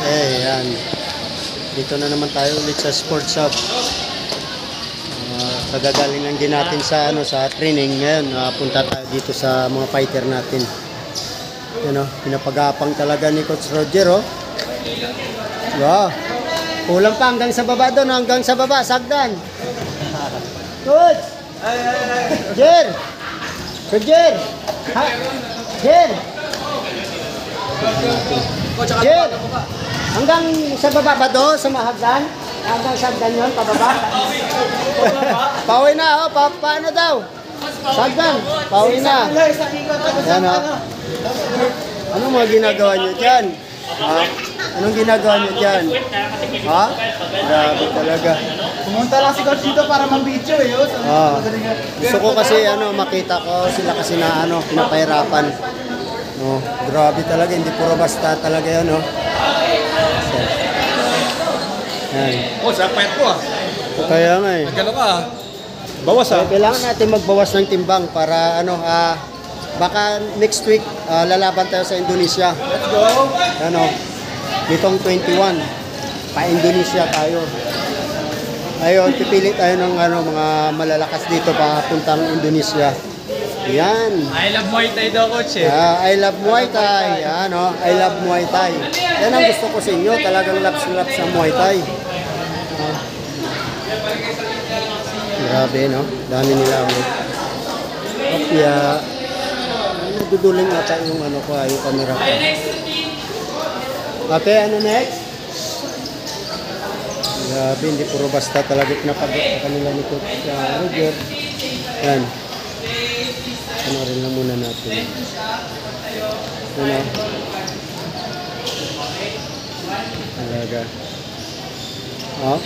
Okay, yan. Dito na naman tayo ulit sa sports shop. Kagagaling lang din natin sa sa training ngayon. Punta tayo dito sa mga fighter natin. Yan pinapagapang talaga ni Coach Roger, oh. Wow. Kulang pa hanggang sa baba doon, hanggang sa baba, sagdan. Coach! Jer! Roger! Jer! Jer! Hanggang sa baba ba doon, sa mahagdan? Hanggang sa hagdan yun, pababa? Pauwi na, oh. Paano daw? Sagdan, pauwi na. Yan, oh. Anong mga ginagawa nyo dyan? Ha? Anong ginagawa nyo dyan? Ha? Grabe talaga. Pumunta lang si Coach dito para mag-video eh. Gusto ko kasi makita ko sila kasi na pinapahirapan. No, grabe talaga, hindi puro basta talaga 'yon, no. So, yan. Oh, sa payat ko ah. Kaya nga eh. Magkano ka ah? Bawas ah. Kailangan natin magbawas ng timbang para baka next week lalaban tayo sa Indonesia. Let's go. Nitong 21 pa-Indonesia tayo. Ayun, pipili tayo ng mga malalakas dito papuntang Indonesia. Yan. I love Muay Thai daw, Coach eh. I love Muay Thai. I love Muay Thai. Yan ang gusto ko sa inyo, talagang laps sa Muay Thai. Grabe, no? Dami nila. Kaya naduduling ata yung yung camera ko. Okay, ano next? Grabe, hindi puro basta talaga pinapagawa kanila ni Coach Roger. Yan. Panorin lang muna natin. Talaga. Oh.